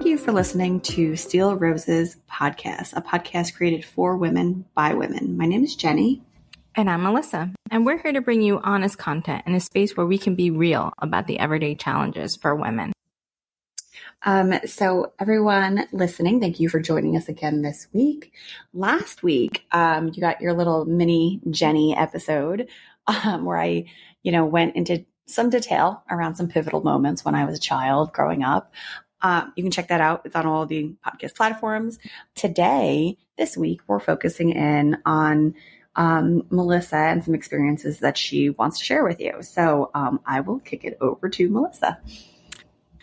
Thank you for listening to Steel Roses podcast, a podcast created for women by women. My name is Jenny. And I'm Melissa. And we're here to bring you honest content in a space where we can be real about the everyday challenges for women. So everyone listening, thank you for joining us again this week. Last week, you got your little mini Jenny episode where I, went into some detail around some pivotal moments when I was a child growing up. You can check that out. It's on all the podcast platforms. Today, this week, we're focusing in on Melissa and some experiences that she wants to share with you. So I will kick it over to Melissa.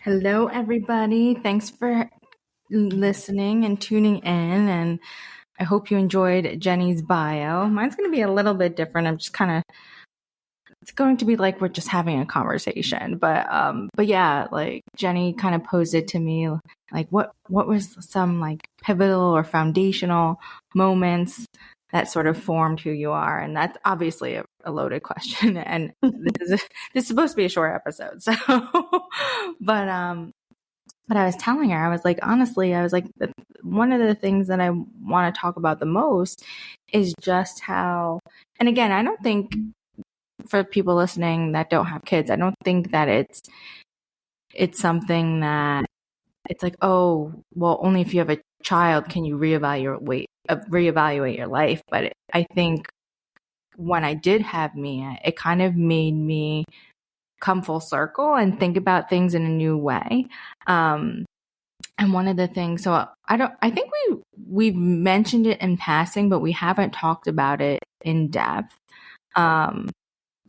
Hello, everybody. Thanks for listening and tuning in. And I hope you enjoyed Jenny's bio. Mine's going to be a little bit different. I'm just it's going to be like we're just having a conversation. But yeah, like Jenny kind of posed it to me, like what was some like pivotal or foundational moments that sort of formed who you are? And that's obviously a loaded question. And this is supposed to be a short episode. So, but I was telling her, I was like, honestly, one of the things that I want to talk about the most is just how, and again, I don't think for people listening that don't have kids, I don't think that it's something that it's like, oh, well, only if you have a child can you reevaluate your life. But I think when I did have Mia, it kind of made me come full circle and think about things in a new way. And one of the things, so I think we've mentioned it in passing, but we haven't talked about it in depth.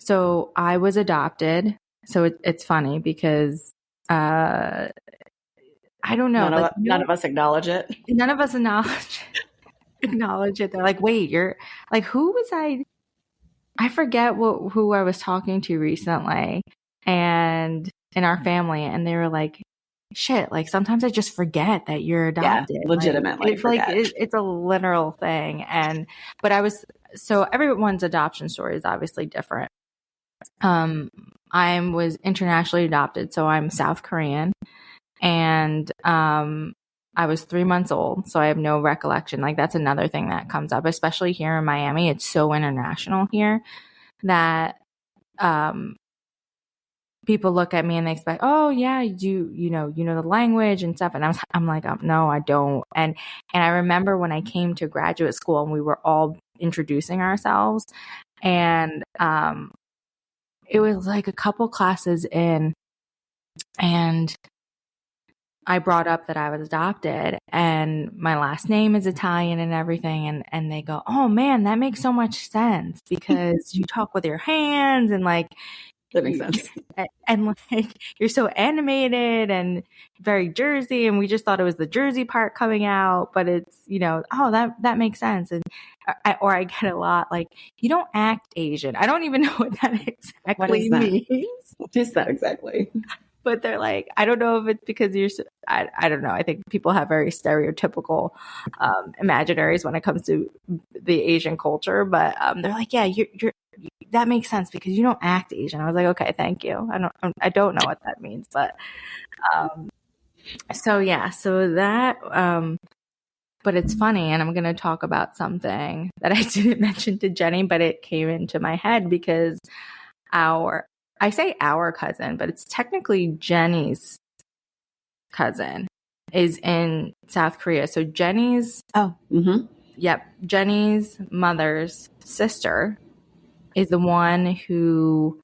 So I was adopted. So it's funny because I don't know. None of us acknowledge it. None of us acknowledge it. They're like, wait, you're like, who was I? I forget who I was talking to recently and in our family. And they were like, shit, like sometimes I just forget that you're adopted. Yeah, legitimately. It's a literal thing. So everyone's adoption story is obviously different. I was internationally adopted, so I'm South Korean, and I was 3 months old, so I have no recollection. Like that's another thing that comes up, especially here in Miami. It's so international here that people look at me and they expect, oh yeah, you know the language and stuff, and I'm like, no, I don't. And I remember when I came to graduate school and we were all introducing ourselves, and it was like a couple classes in, and I brought up that I was adopted and my last name is Italian and everything. And they go, oh man, that makes so much sense because you talk with your hands and like, that makes sense. And like, you're so animated and very Jersey. And we just thought it was the Jersey part coming out, but it's, oh, that makes sense. And I get a lot like, you don't act Asian. I don't even know what that exactly means. What is that exactly? But they're like, I don't know if it's because I don't know. I think people have very stereotypical imaginaries when it comes to the Asian culture. But they're like, yeah, that makes sense because you don't act Asian. I was like, okay, thank you. I don't know what that means, but so that. But it's funny, and I'm going to talk about something that I didn't mention to Jenny, but it came into my head because I say our cousin, but it's technically Jenny's cousin is in South Korea. So Jenny's Jenny's mother's sister is the one who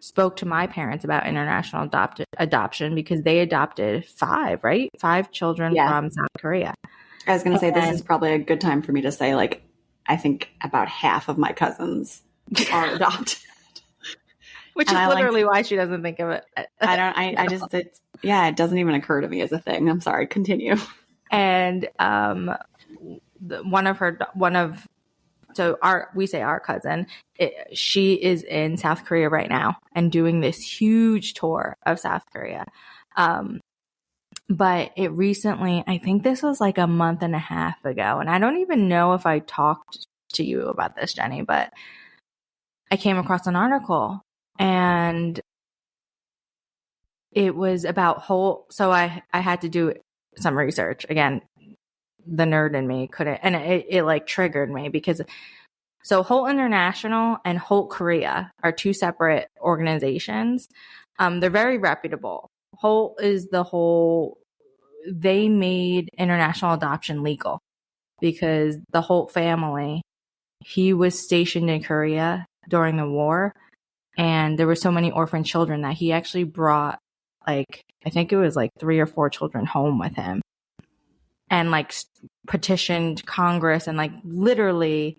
spoke to my parents about international adoption because they adopted 5 children from South Korea. I was going to say, this is probably a good time for me to say, like, I think about half of my cousins are adopted. Which is literally why she doesn't think of it. It doesn't even occur to me as a thing. I'm sorry. Continue. And we say our cousin, she is in South Korea right now and doing this huge tour of South Korea. But it recently, I think this was like a month and a half ago, and I don't even know if I talked to you about this, Jenny, but I came across an article and it was about so I had to do some research. Again, the nerd in me couldn't, and it like triggered me because so Holt International and Holt Korea are two separate organizations. They're very reputable. Holt is they made international adoption legal because the Holt family, he was stationed in Korea during the war, and there were so many orphan children that he actually brought, like, I think it was like 3 or 4 children home with him, and like petitioned Congress and like literally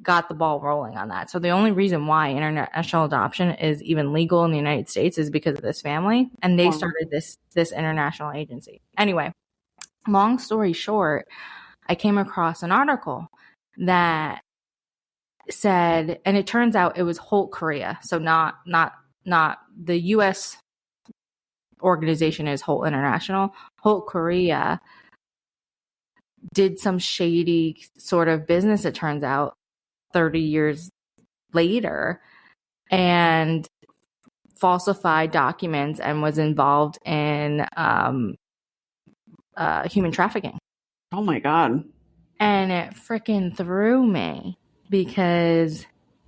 got the ball rolling on that. So the only reason why international adoption is even legal in the United States is because of this family, and they started this international agency. Anyway, long story short, I came across an article that said, and it turns out it was Holt Korea, so not the U.S. organization is Holt International. Holt Korea did some shady sort of business, it turns out, 30 years later, and falsified documents and was involved in human trafficking. Oh my God. And it freaking threw me because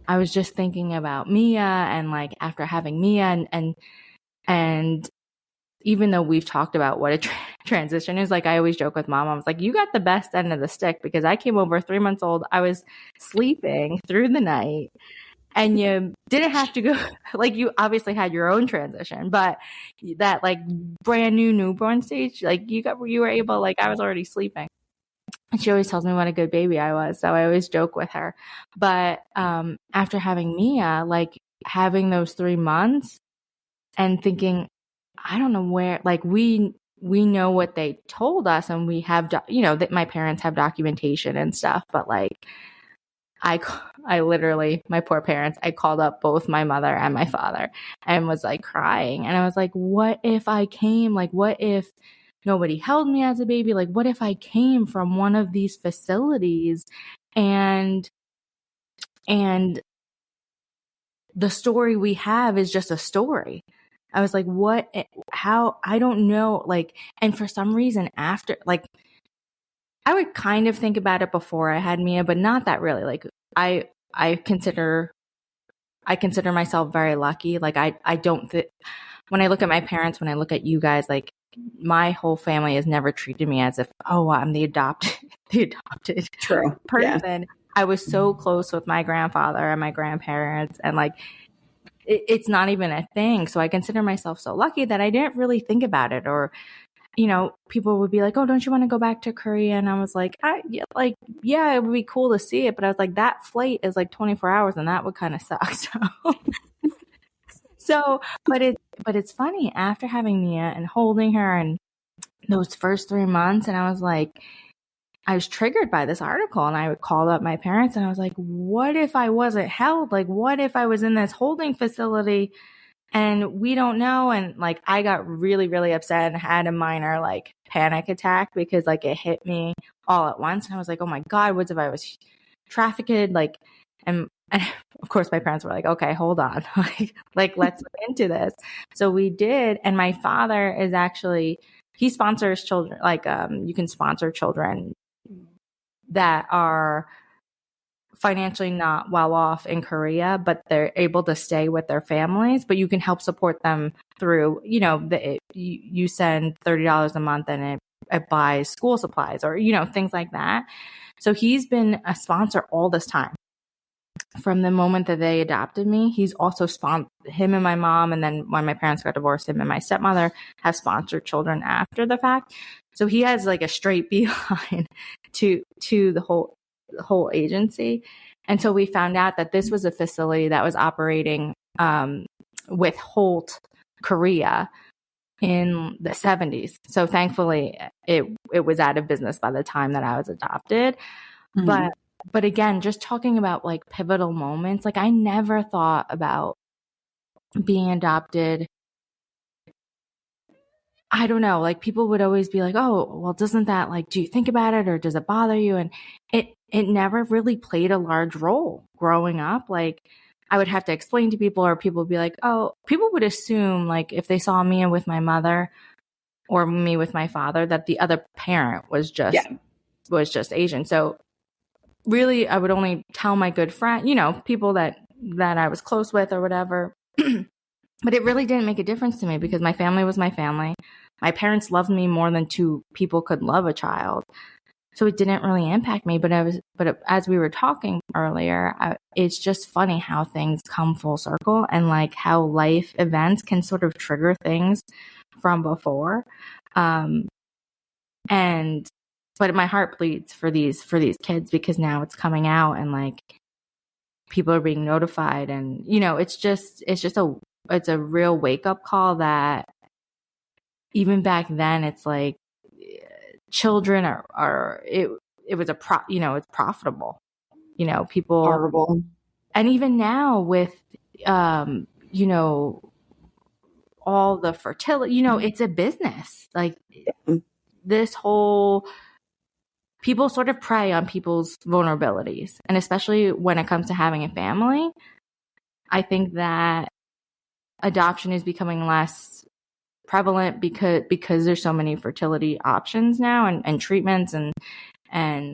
I was just thinking about Mia, and like after having Mia and even though we've talked about what a transition is, like I always joke with mom, I was like, you got the best end of the stick because I came over 3 months old. I was sleeping through the night and you didn't have to go, like you obviously had your own transition, but that like brand new newborn stage, like you were able, like I was already sleeping. And she always tells me what a good baby I was. So I always joke with her. But after having Mia, like having those 3 months and thinking, I don't know where, like we know what they told us, and we have, that my parents have documentation and stuff, but like I literally, my poor parents, I called up both my mother and my father and was like crying. And I was like, what if I came, like, what if nobody held me as a baby? Like, what if I came from one of these facilities and the story we have is just a story? I was like, how, I don't know. Like, and for some reason after, like, I would kind of think about it before I had Mia, but not that really. Like, I consider myself very lucky. Like, I don't, when I look at my parents, when I look at you guys, like my whole family has never treated me as if, oh, I'm the adopted True. person. Yeah. I was so close with my grandfather and my grandparents, and like, it's not even a thing. So I consider myself so lucky that I didn't really think about it. Or, people would be like, oh, don't you want to go back to Korea? And I was like, yeah, it would be cool to see it. But I was like, that flight is like 24 hours and that would kind of suck. But it's funny, after having Mia and holding her and those first 3 months, and I was like, I was triggered by this article, and I would call up my parents and I was like, what if I wasn't held? Like, what if I was in this holding facility and we don't know? And like, I got really, really upset and had a minor like panic attack because like it hit me all at once. And I was like, oh my God, what if I was trafficked? Like, and of course my parents were like, okay, hold on. like, let's look into this. So we did. And my father is actually, he sponsors children. Like, you can sponsor children that are financially not well off in Korea, but they're able to stay with their families, but you can help support them through, you send $30 a month and it buys school supplies or, things like that. So he's been a sponsor all this time. From the moment that they adopted me, he's also him and my mom. And then when my parents got divorced, him and my stepmother have sponsored children after the fact. So he has like a straight beeline to the whole agency. And so we found out that this was a facility that was operating with Holt Korea in the 70s. So thankfully it was out of business by the time that I was adopted. Mm-hmm. But again, just talking about like pivotal moments, like I never thought about being adopted. I don't know, like people would always be like, oh, well, doesn't that, like, do you think about it or does it bother you? And it never really played a large role growing up. Like I would have to explain to people, or people would be like, oh, people would assume like if they saw me with my mother, or me with my father, that the other parent was just Asian. So really, I would only tell my good friend, people that I was close with or whatever. But it really didn't make a difference to me because my family was my family. My parents loved me more than two people could love a child. So it didn't really impact me. But as we were talking earlier, it's just funny how things come full circle, and like how life events can sort of trigger things from before. But my heart bleeds for these kids, because now it's coming out and like people are being notified, and it's a real wake up call that even back then it's like children it was it's profitable, people Horrible. And even now with all the fertility, it's a business. Like this whole people sort of prey on people's vulnerabilities, and especially when it comes to having a family. I think that adoption is becoming less prevalent because there's so many fertility options now, and treatments, and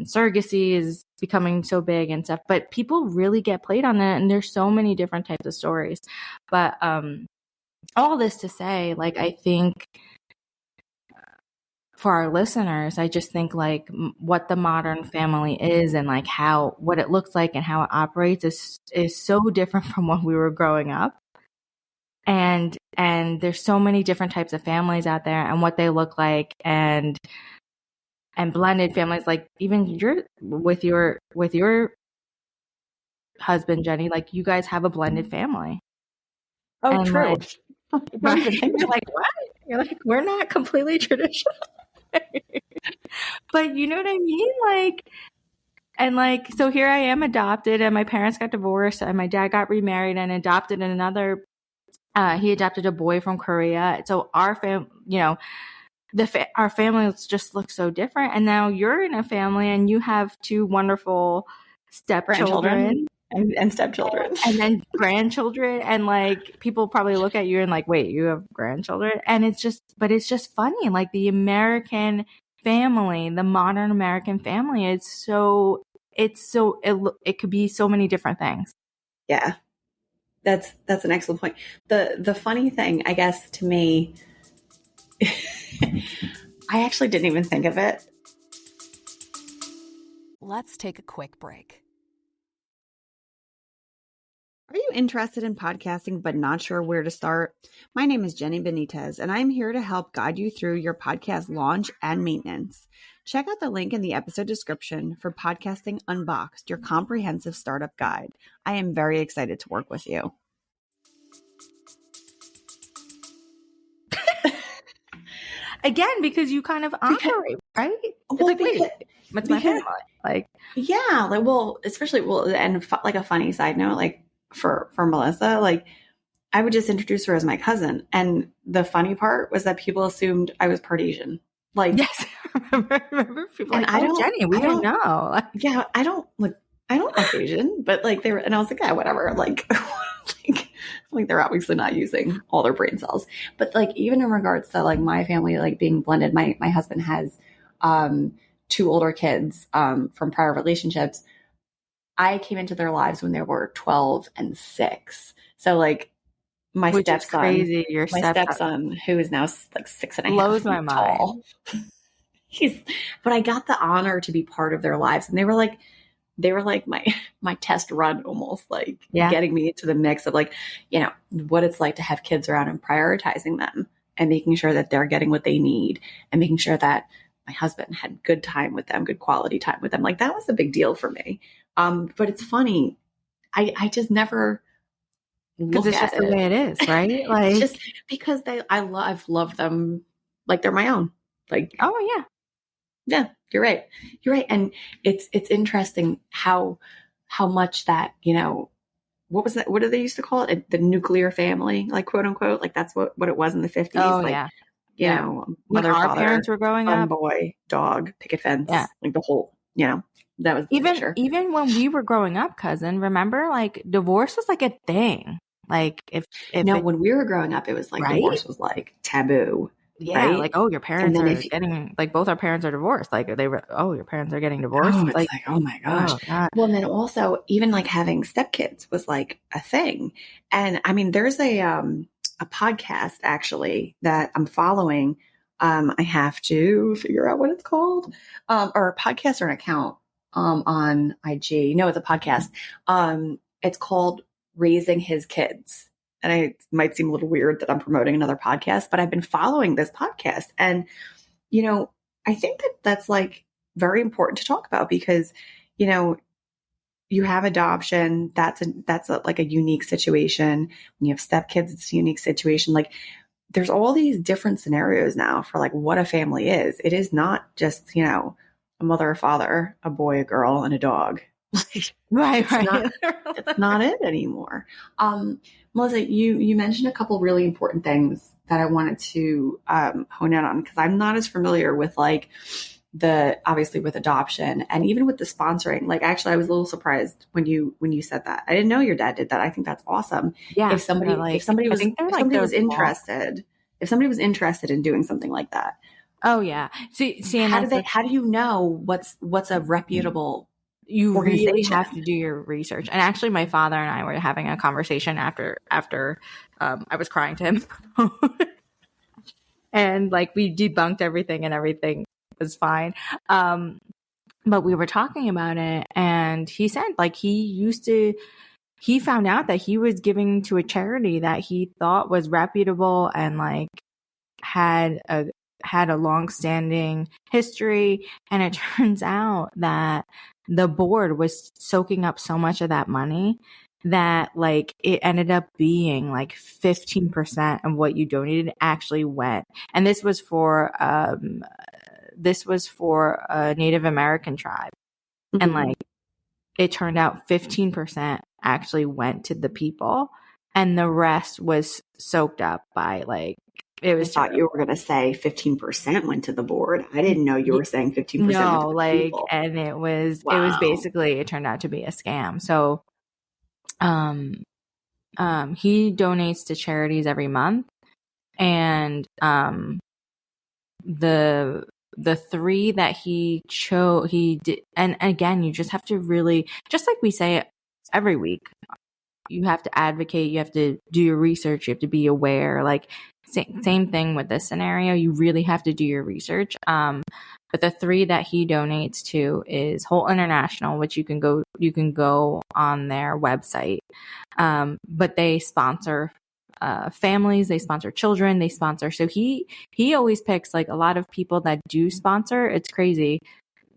surrogacy is becoming so big and stuff. But people really get played on that, and there's so many different types of stories. But all this to say, like, I think for our listeners, I just think like what the modern family is, and like what it looks like and how it operates is so different from when we were growing up. And there's so many different types of families out there, and what they look like, and blended families. Like even you're with your husband, Jenny, like you guys have a blended family. Oh, and true. Like, you're like, what? You're like, we're not completely traditional. But you know what I mean? So here I am adopted, and my parents got divorced, and my dad got remarried and adopted another. He adopted a boy from Korea. So our our families just look so different. And now you're in a family, and you have two wonderful stepchildren and stepchildren, and then grandchildren. And like people probably look at you and like, wait, you have grandchildren? And it's just funny. Like the American family, the modern American family, it could be so many different things. Yeah. That's an excellent point. The funny thing, I guess, to me, I actually didn't even think of it. Let's take a quick break. Are you interested in podcasting but not sure where to start? My name is Jenny Benitez, and I'm here to help guide you through your podcast launch and maintenance. Check out the link in the episode description for Podcasting Unboxed, your comprehensive startup guide. I am very excited to work with you. Again, because you kind of operate, right? It's well, like, wait, what's my family? Like, yeah, like, well, especially, and like a funny side note, like for Melissa, like I would just introduce her as my cousin. And the funny part was that people assumed I was part Asian. Like, yes, remember people and like, Jenny, we don't know. Like, yeah, I don't look Asian, but like they were, and I was like, yeah, whatever. Like, like they're obviously not using all their brain cells. But like even in regards to like my family, like being blended, my husband has two older kids from prior relationships. I came into their lives when they were 12 and 6. So like my stepson, crazy. Your stepson, who is now like 6.5, blows my mind. But I got the honor to be part of their lives, and they were like my test run, almost like getting me into the mix of like, what it's like to have kids around and prioritizing them and making sure that they're getting what they need and making sure that my husband had good time with them, good quality time with them. Like that was a big deal for me. But it's funny. I just never, because it's just the way it is, right? Like, it's just because I've loved them like they're my own. Like, oh yeah, you're right. And it's interesting how much that, what was that? What do they used to call it? The nuclear family, like quote unquote, like that's what it was in the 50s. Oh, like, when our father, parents were growing up, boy, dog, picket fence, like the whole, that was even when we were growing up, cousin, remember, like divorce was like a thing. Like if when we were growing up, it was like divorce was like taboo. Yeah, right? like, oh, your And parents then are if getting, like, both our parents are divorced. Like, oh, your parents are getting divorced. oh, it's Like, like, oh my gosh. oh God. Well, and then also even like having stepkids was like a thing. And I mean, there's a podcast actually that I'm following. I have to figure out what it's called. Or a podcast or an account on IG. No, it's a podcast. It's called Raising His Kids. And it might seem a little weird that I'm promoting another podcast, but I've been following this podcast. And, you know, I think that that's like very important to talk about because, you know, you have adoption. Like a unique situation. When you have stepkids, it's a unique situation. Like there's all these different scenarios now for like what a family is. It is not just, you know, a mother, a father, a boy, a girl, and a dog. Right, It's right. not, it's not it anymore. Melissa, you mentioned a couple really important things that I wanted to hone in on because I'm not as familiar with like obviously with adoption and even with the sponsoring. Like actually I was a little surprised when you said that. I didn't know your dad did that. I think that's awesome. Yeah. If somebody like, if somebody I was think they're if like somebody those was interested, if somebody was interested in doing something like that. Oh yeah. See, and how do you know what's a reputable you really organization? have to do your research. And actually my father and I were having a conversation after I was crying to him. And like we debunked everything and everything was fine. But we were talking about it and he said like he found out that he was giving to a charity that he thought was reputable and like had a long-standing history, and it turns out that the board was soaking up so much of that money that like it ended up being like 15% of what you donated actually went. And this was for a Native American tribe. Mm-hmm. And like it turned out 15% actually went to the people and the rest was soaked up by like it was. I thought you were going to say 15% went to the board. I didn't know you were saying 15% went to the people. And it was basically, it turned out to be a scam. So, he donates to charities every month, and the three that he chose, he did, and again, you just have to really, just like we say every week, you have to advocate, you have to do your research, you have to be aware. Like same thing with this scenario, you really have to do your research. But the three that he donates to is Holt International, which you can go on their website. But they sponsor families, they sponsor children, they sponsor. So he always picks like a lot of people that do sponsor. It's crazy.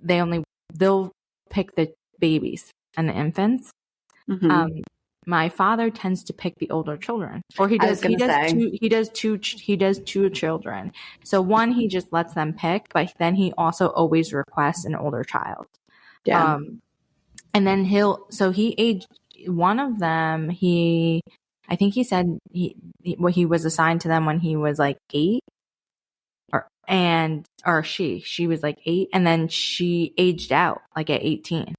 They'll pick the babies and the infants. Mm-hmm. My father tends to pick the older children, or he does two children. So one, he just lets them pick, but then he also always requests an older child. Yeah. And then he aged one of them. I think he said he was assigned to them when he was like 8, or she was like 8, and then she aged out like at 18.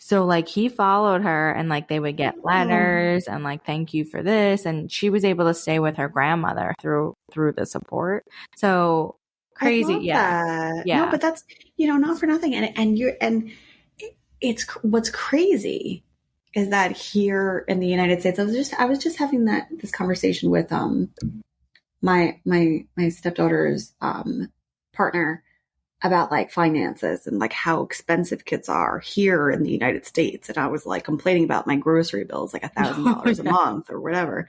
So like he followed her, and like they would get letters and like thank you for this, and she was able to stay with her grandmother through the support. So crazy. Yeah. No, but that's, not for nothing. And it's what's crazy is that here in the United States, I was just having this conversation with my stepdaughter's partner about like finances and like how expensive kids are here in the United States. And I was like complaining about my grocery bills, like $1,000 a month or whatever.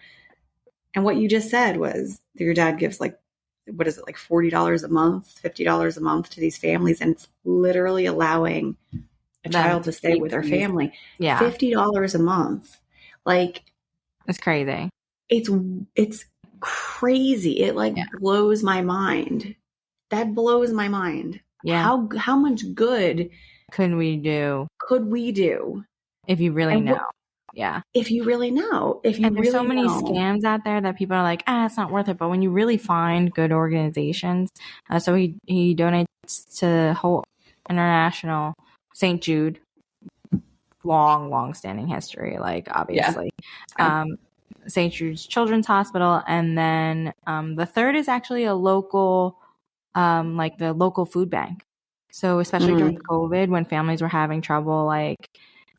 And what you just said was that your dad gives like, what is it, like $40 a month, $50 a month to these families. And it's literally allowing a child to stay with their family. Yeah. $50 a month. Like, it's crazy. It's crazy. It like blows my mind. That blows my mind. Yeah. How much good could we do if you really know? If you really know. And there's so many scams out there that people are like, it's not worth it. But when you really find good organizations, so he donates to Holt International, St. Jude, long standing history, like obviously. St. Jude's Children's Hospital. And then the third is actually a local, like the local food bank. So especially during COVID, when families were having trouble, like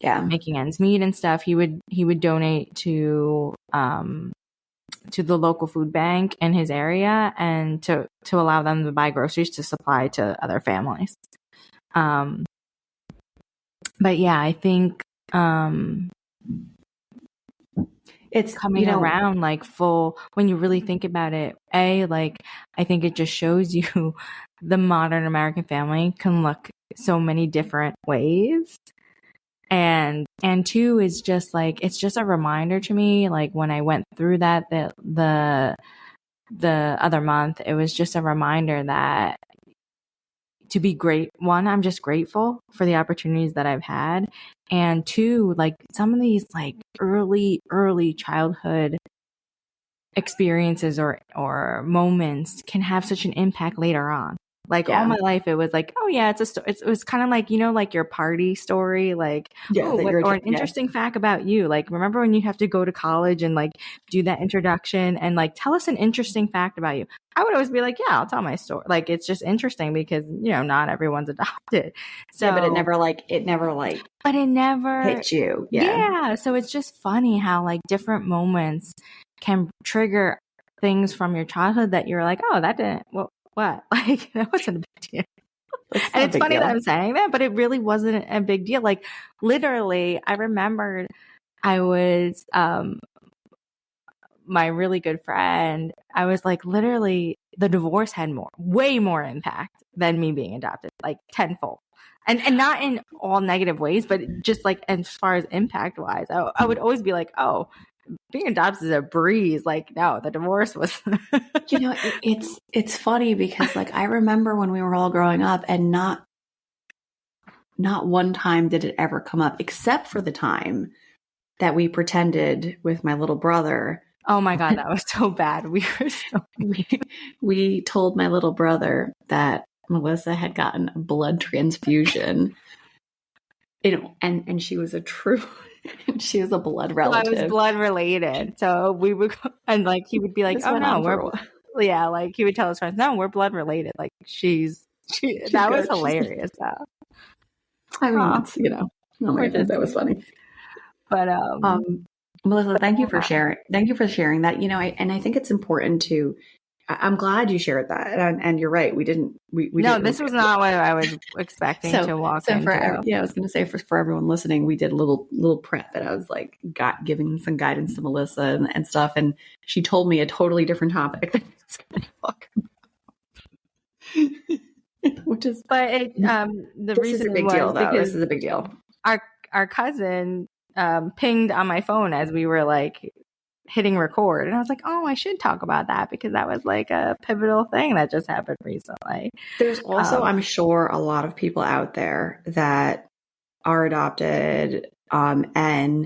making ends meet and stuff, he would donate to the local food bank in his area and to allow them to buy groceries to supply to other families. But yeah, I think it's coming around like full when you really think about it. Like I think it just shows you the modern American family can look so many different ways. And two is just like, it's just a reminder to me, like when I went through that, the other month, it was just a reminder that to be great. One, I'm just grateful for the opportunities that I've had. And two, like some of these like early childhood experiences or moments can have such an impact later on. Like all my life, it was like, oh yeah, it was kind of like, like your party story, like, or an interesting fact about you. Like, remember when you have to go to college and like do that introduction and like, tell us an interesting fact about you. I would always be like, yeah, I'll tell my story. Like, it's just interesting because, not everyone's adopted. So, but it never hit you. Yeah. So it's just funny how like different moments can trigger things from your childhood that you're like, oh, that didn't, well, what? Like, that wasn't a big deal. And it's funny that I'm saying that, but it really wasn't a big deal. Like, literally, I remembered I was, my really good friend, I was like, literally, the divorce had way more impact than me being adopted, like tenfold. And not in all negative ways, but just like as far as impact wise, I would always be like, oh, being adopted is a breeze. Like, no, the divorce was. It's funny because like I remember when we were all growing up, and not one time did it ever come up, except for the time that we pretended with my little brother. Oh my God, that was so bad. We told my little brother that Melissa had gotten a blood transfusion. And she was a blood relative. I was blood related. So we would go, and like he would be like, "Oh no, like he would tell his friends, "No, we're blood related." Like she's that was hilarious. Though. I mean, it's, oh my God, that was funny. But Melissa, thank you for sharing. Thank you for sharing that. I think it's important to. I'm glad you shared that, and you're right. We didn't. No, this was not what I was expecting to walk into. I was going to say for everyone listening, we did a little prep, and I was like giving some guidance to Melissa and stuff, and she told me a totally different topic than I was going to talk about. Which is, but the reason is a big deal, though. This is a big deal. Our cousin pinged on my phone as we were like hitting record, and I was like, oh, I should talk about that because that was like a pivotal thing that just happened recently. There's also, I'm sure, a lot of people out there that are adopted, and I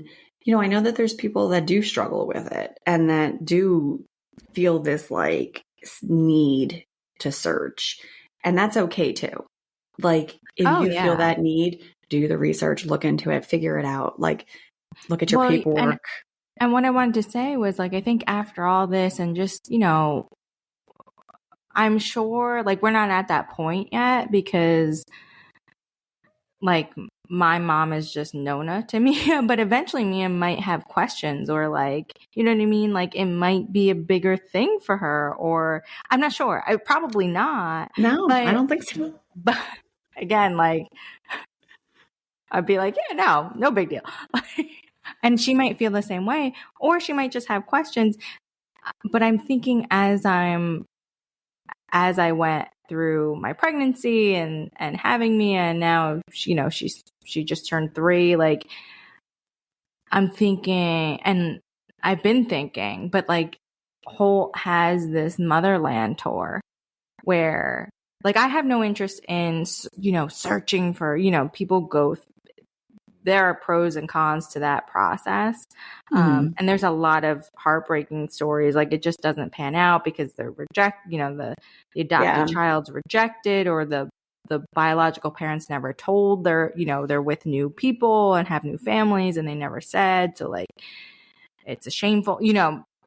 know that there's people that do struggle with it and that do feel this like need to search, and that's okay too. Like if you feel that need, do the research, look into it, figure it out, like look at your paperwork. And what I wanted to say was, like, I think after all this and just, I'm sure, like, we're not at that point yet because, like, my mom is just Nona to Mia, but eventually Mia might have questions or, like, you know what I mean? Like, it might be a bigger thing for her, or I'm not sure. Probably not. No, I don't think so. But again, like, I'd be like, yeah, no big deal. And she might feel the same way, or she might just have questions. But I'm thinking as I went through my pregnancy and having Mia, and now she just turned 3. Like, I'm thinking, and I've been thinking, but like Holt has this motherland tour where, like, I have no interest in searching for people go. There are pros and cons to that process. And there's a lot of heartbreaking stories. Like, it just doesn't pan out because they're the adopted child's rejected, or the biological parents never told they're with new people and have new families and they never said. So like, it's a shameful,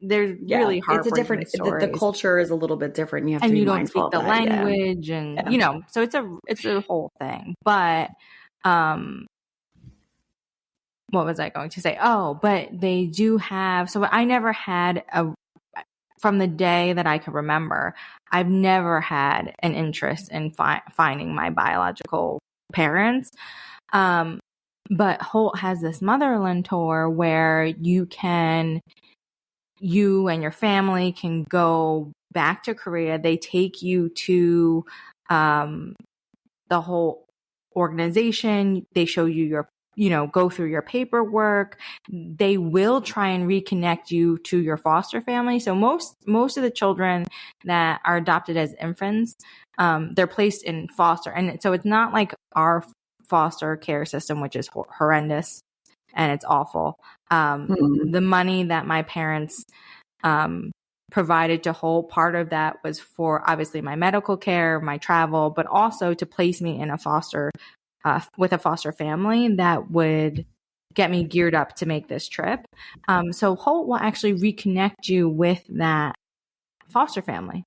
there's really it's a heartbreaking different, the stories. culture is a little bit different. You have to And be you don't mindful speak the of that. language and, so it's a whole thing. But, what was I going to say? Oh, but they do have, so I never had from the day that I can remember, I've never had an interest in finding my biological parents. But Holt has this Motherland tour where you and your family can go back to Korea. They take you to the whole organization. They show you go through your paperwork. They will try and reconnect you to your foster family. So most of the children that are adopted as infants, they're placed in foster. And so it's not like our foster care system, which is horrendous and it's awful. The money that my parents provided to Holt, part of that was for obviously my medical care, my travel, but also to place me in a foster with a foster family that would get me geared up to make this trip. So Holt will actually reconnect you with that foster family.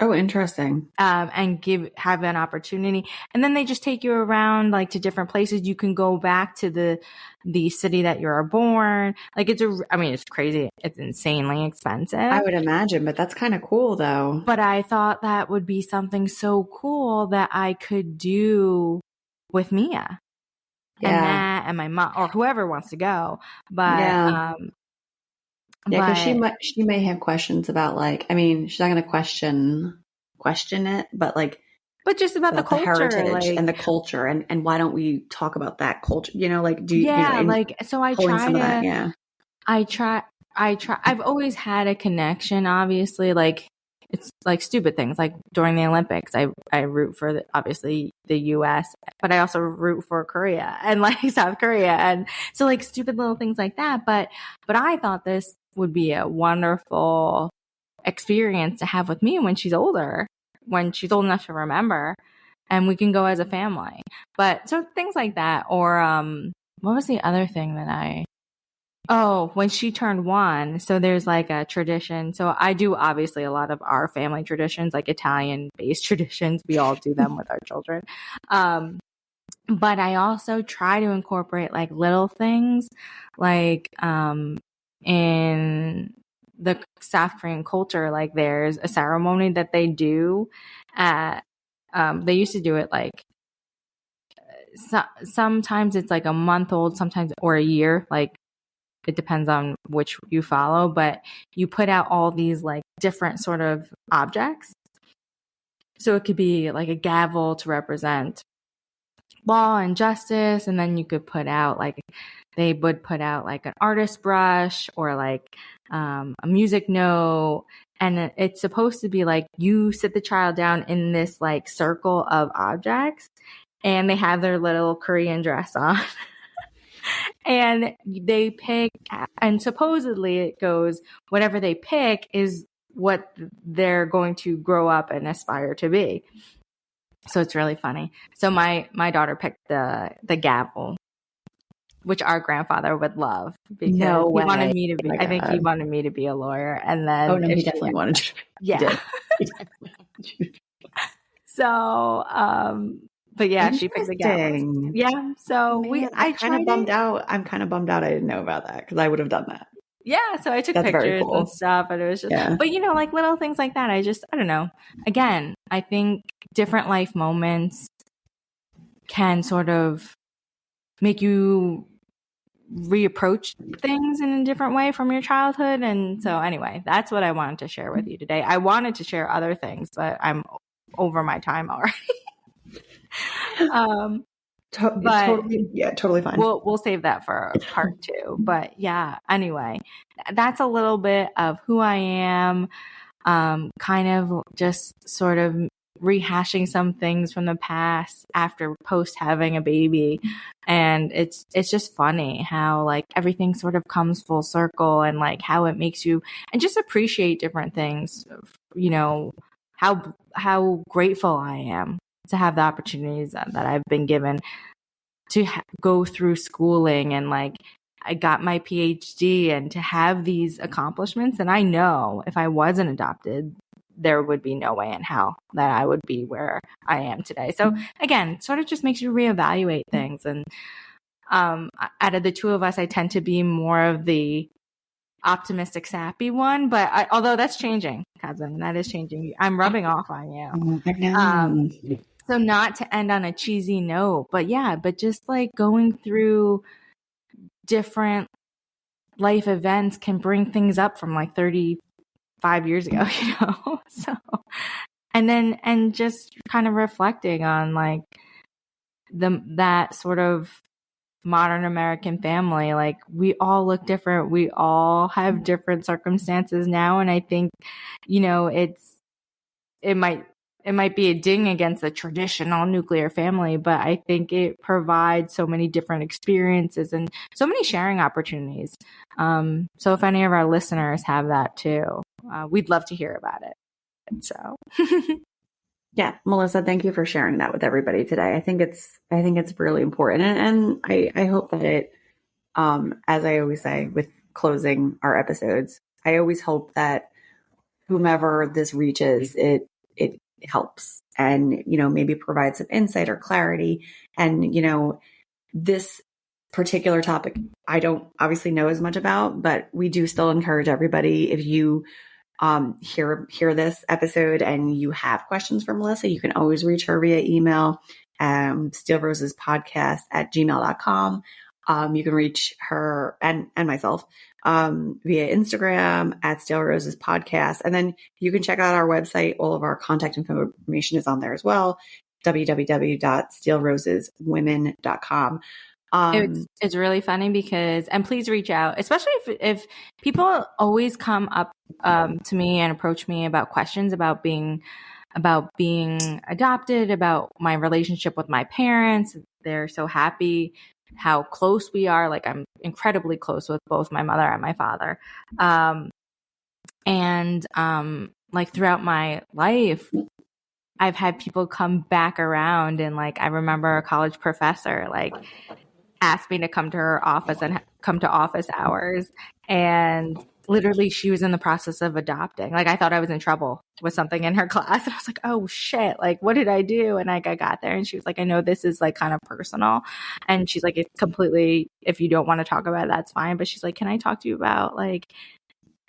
Oh, interesting. And have an opportunity. And then they just take you around like to different places. You can go back to the city that you were born. Like it's crazy. It's insanely expensive. I would imagine, but that's kind of cool though. But I thought that would be something so cool that I could do with Mia and Matt and my mom or whoever wants to go. But because she may have questions about like, I mean, she's not going to question it, but like, but just about the culture, heritage and the culture, and why don't we talk about that culture? Like, do you? So I try to. I've always had a connection. Obviously, like it's like stupid things. Like during the Olympics, I root for obviously the U.S., but I also root for Korea and like South Korea, and so like stupid little things like that. But I thought this would be a wonderful experience to have with me when she's older, when she's old enough to remember, and we can go as a family. But so things like that, or what was the other thing that when she turned 1, so there's like a tradition. So I do obviously a lot of our family traditions, like Italian-based traditions. We all do them with our children. But I also try to incorporate like little things, like in the South Korean culture, like there's a ceremony that they do at, they used to do it like, sometimes it's like a month old, sometimes, or a year, like it depends on which you follow, but you put out all these like different sort of objects. So it could be like a gavel to represent law and justice. And then you could put out like, they would put out like an artist brush or like a music note. And it's supposed to be like you sit the child down in this like circle of objects and they have their little Korean dress on. And they pick, and supposedly it goes, whatever they pick is what they're going to grow up and aspire to be. So it's really funny. So my daughter picked the gavel, which our grandfather would love because he wanted me to be. I think he wanted me to be a lawyer, and then he definitely wanted to. Yeah. So, but yeah, she picked the gavel. Yeah. So I'm kind of bummed out I didn't know about that because I would have done that. Yeah. So I took pictures and stuff, and it was just, but like little things like that. I don't know. Again, I think different life moments can sort of make you reapproach things in a different way from your childhood. And so anyway, that's what I wanted to share with you today. I wanted to share other things, but I'm over my time already. Totally fine. We'll save that for part 2. But yeah, anyway, that's a little bit of who I am. Kind of just sort of rehashing some things from the past after post having a baby. And it's just funny how like everything sort of comes full circle and like how it makes you and just appreciate different things, how grateful I am to have the opportunities that I've been given to go through schooling and like I got my PhD and to have these accomplishments. And I know if I wasn't adopted, there would be no way in hell that I would be where I am today. So again, sort of just makes you reevaluate things. And out of the two of us, I tend to be more of the optimistic, sappy one. But although that's changing, cousin, that is changing. I'm rubbing off on you. I know. So not to end on a cheesy note, but just like going through different life events can bring things up from like 35 years ago, So, and just kind of reflecting on like that sort of modern American family, like we all look different. We all have different circumstances now. And I think, it might be a ding against the traditional nuclear family, but I think it provides so many different experiences and so many sharing opportunities. So if any of our listeners have that too, we'd love to hear about it. So yeah, Melissa, thank you for sharing that with everybody today. I think it's really important. And I hope that it, as I always say with closing our episodes, I always hope that whomever this reaches, it helps and, maybe provide some insight or clarity. And, this particular topic, I don't obviously know as much about, but we do still encourage everybody, if you hear this episode and you have questions for Melissa, you can always reach her via email, steelrosespodcast@gmail.com. You can reach her and myself via Instagram @steelrosespodcast. And then you can check out our website. All of our contact information is on there as well, www.steelroseswomen.com. It's really funny because, and please reach out, especially if people always come up to me and approach me about questions about being adopted, about my relationship with my parents. They're so happy how close we are. Like I'm incredibly close with both my mother and my father. Like throughout my life, I've had people come back around, and like I remember a college professor like asked me to come to her office and come to office hours, and literally she was in the process of adopting. Like I thought I was in trouble with something in her class, and I was like, oh shit, like what did I do? And like I got there and she was like, I know this is like kind of personal, and she's like, it's completely, if you don't want to talk about it, that's fine, but she's like, can I talk to you about like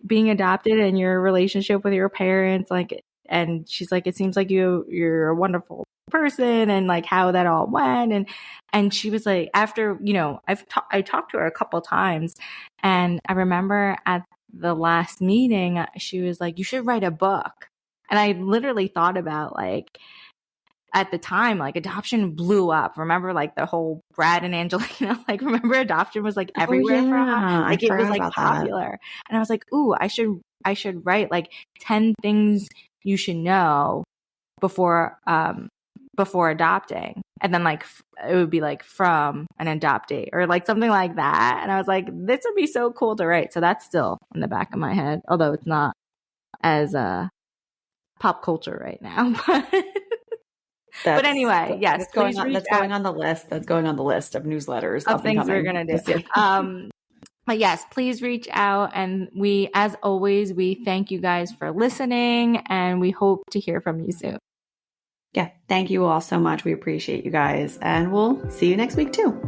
being adopted and your relationship with your parents? Like, and she's like, it seems like you're a wonderful person, and like how that all went. And she was like, after, I talked to her a couple times, and I remember at the last meeting, she was like, you should write a book. And I literally thought about like, at the time, like adoption blew up. Remember like the whole Brad and Angelina, like remember adoption was like everywhere for like it was like popular. That. And I was like, ooh, I should write like 10 things you should know before adopting. And then like it would be like from an adoptee or like something like that. And I was like, this would be so cool to write. So that's still in the back of my head, although it's not as pop culture right now. But anyway, yes, that's going on the list. That's going on the list of newsletters of things we're gonna do. But yes, please reach out, and we, as always, we thank you guys for listening, and we hope to hear from you soon. Yeah, thank you all so much. We appreciate you guys, and we'll see you next week too.